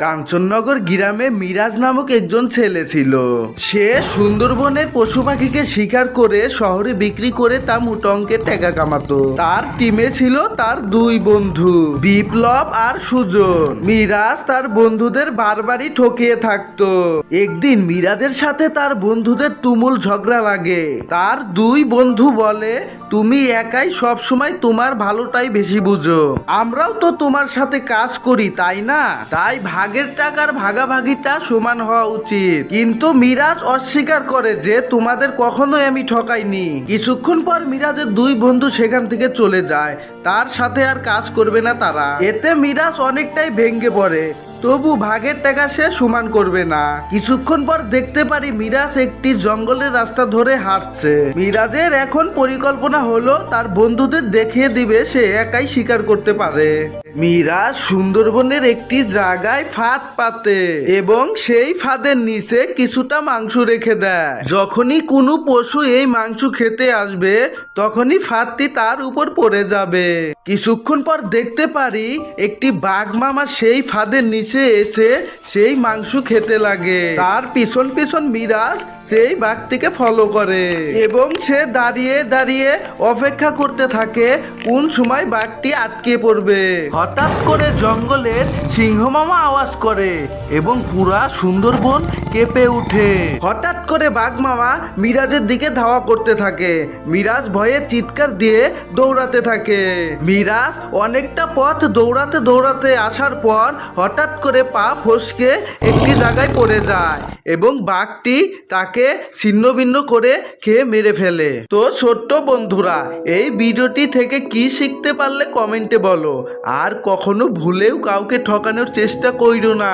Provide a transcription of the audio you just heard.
কাঞ্চননগর গ্রামে মিরাজ নামক একজন ছেলে ছিল। সে সুন্দরবনের পশু পাখিকে শিকার করে শহরে বিক্রি করে তা মোটা অঙ্কের টাকা কামাতো। তার টিমে ছিল তার দুই বন্ধু বিপ্লব আর সুজন। মিরাজ তার বন্ধুদের বারবারই ঠকিয়ে থাকতো। একদিন মিরাজের সাথে তার বন্ধুদের তুমুল ঝগড়া লাগে। তার দুই বন্ধু বলে, তুমি একাই সব সময় তোমার ভালোটাই বেশি বুঝো, আমরাও তো তোমার সাথে কাজ করি তাই না, তাই ভাগের টাকার ভাগাভাগিটা সমান হওয়া উচিত। কিন্তু মিরাজ অস্বীকার করে যে তোমাদের কখনোই আমি ঠকাইনি। কিছুক্ষণ পর মিরাজের দুই বন্ধু সেখান থেকে চলে যায়, তার সাথে আর কাজ করবে না তারা। এতে মিরাজ অনেকটাই ভেঙে পড়ে, তবু ভাগের টাকা সে সমান করবে না। কিছুক্ষণ পর দেখতে পারি মিরাজ একটি জঙ্গলের রাস্তা ধরে হাঁটছে। মিরাজের এখন পরিকল্পনা হলো তার বন্ধুদের দেখিয়ে দিবে সে একাই শিকার করতে পারে। মিরাজ সুন্দরবনের একটি জায়গায় ফাঁদ পাতে এবং সেই ফাঁদের নিচে কিছুটা মাংস রেখে দেয়। যখনই কোনো পশু এই মাংস খেতে আসবে তখনই ফাঁদটি তার উপর পড়ে যাবে। কিছুক্ষণ পর দেখতে পারি একটি বাঘ মামা সেই ফাঁদের নিচে এসে সেই মাংস খেতে লাগে। তার পিছন পিছন মিরাজ সেই বাঘটিকে ফলো করে এবং সে দাঁড়িয়ে দাঁড়িয়ে অপেক্ষা করতে থাকে কোন সময় বাঘটি আটকে পড়বে। হঠাৎ করে জঙ্গলের সিংহ মামা আওয়াজ করে এবং পুরা সুন্দরবন কেঁপে উঠে। হঠাৎ করে বাঘ মামা মিরাজের দিকে ধাওয়া করতে থাকে। মিরাজ ভয়ে চিৎকার দিয়ে দৌড়াতে থাকে। মিরাজ অনেকটা পথ দৌড়াতে দৌড়াতে আসার পর হঠাৎ করে পা ফসকে একটি জায়গায় পড়ে যায় এবং বাঘটি তাকে ছিন্ন ভিন্ন করে খেয়ে মেরে ফেলে। তো ছোট্ট বন্ধুরা, এই ভিডিওটি থেকে কি শিখতে পারলে কমেন্টে বলো, আর কখনো ভুলেও কাউকে ঠকানোর চেষ্টা কইরো না।